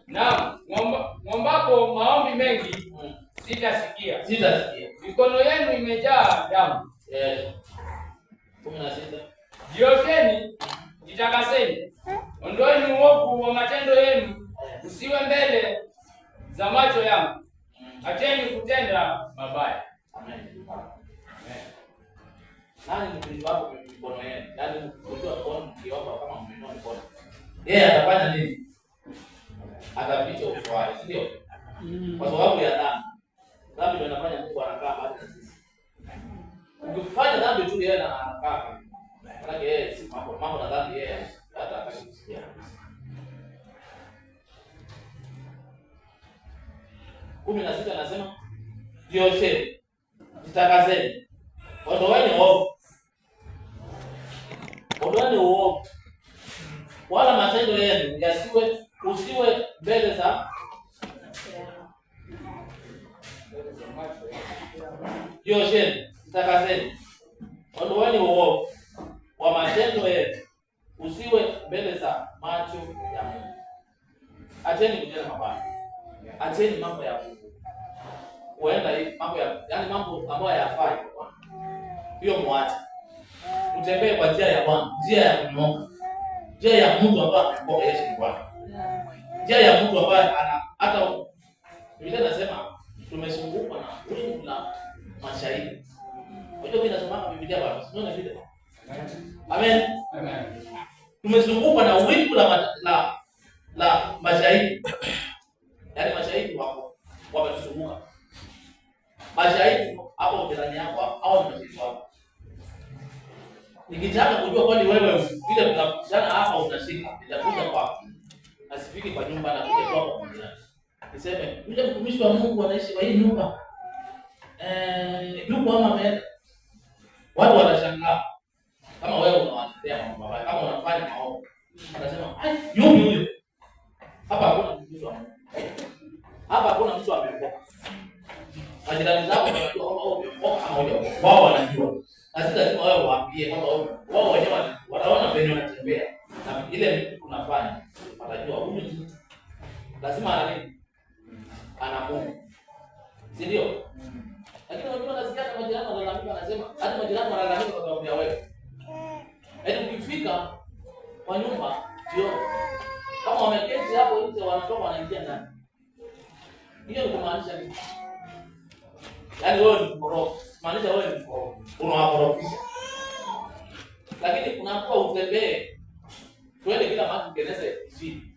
Naam, ng'ombapo maombi mengi sitasikia. Mikono yenu imejaa damu. 16. Jiosheni, jitakaseni. Ondoeni uovu wa matendo yenu, usiwe mbele za macho yangu. Acheni kutenda mabaya. Amen. Nani mkristo wako kwa mikono yenu? Nani mkristo wako mkiomba kama mmeinua mikono? Yeye atafanya nini? Ataficha uso wake, ndio? Kwa sababu ya dhambi. Dhambi ndio inafanya Mungu anakaa mbali na sisi. Ukifanya dhambi tu yeye anakaa. Maana yeye si mambo na dhambi yeye hata akasikia. 16 anasema jiosheni, jitakaseni. Ondoeni uovu. Wala matendo yenu usiwe mbele za jiosheni, jitakaseni. Ondoeni uovu wa matendo yenu usiwe mbele za macho ya Mungu. Acheni kutenda mabaya. Acheni mambo ya Mungu. Huenda mambo ambayo hayafai kwa Bwana. Hiyo muache. Utembee kwa njia ya Bwana, njia ya kunyooka. Njia ya mtu ambaye amempoka Yesu ni Bwana. Njia ya mtu ambaye hata Biblia inasema tumezungukwa na wingu la mashahidi. Unajua mimi nasoma Biblia bwana, unaona vile? Amen. Tumezungukwa na wingu la mashahidi. Yaani mashahidi wako wametuzunguka. Mashahidi hapo jirani yako au mashahidi wako. Nikitaka kujua kwani wewe vile tunakutana hapa unashika, nitakuja kwako. Asifiki kwa nyumba na kuja kwako kwa jirani. Niseme, yule mtumishi wa Mungu anaishi kwa hii nyumba. Yuko ama ameenda. Watu wanashangaa. Kama wewe unawatetea mambo mabaya, kama unafanya maovu. Wanasema, "Ai, yupi huyo?" Hapa hakuna mtumishi wa Mungu. Hapa hakuna mtu ameokoka. Majirani zao wanajua kwamba wao wameokoka ama hujaokoka. Wao wanajua. Na si lazima wewe waambie kwamba wao wenyewe wataona venye wanatembea. Na ile vitu tunafanya, watajua huyu mtu lazima ana nini? Ana Mungu. Si ndio? Lakini watu wanasikia hata majirani wanalalamika, wanasema hata majirani wanalalamika kwa sababu ya wewe. Yaani ukifika kwa nyumba jioni, kama wameketi hapo nje wanatoka wanaingia ndani. Hiyo ni kumaanisha nini? Yaani wewe ni mkorofi. Maanisha wewe ni mkorofi. Unawakorofisha. Lakini unapokuwa utembee, twende kila mahali tukeleze chini.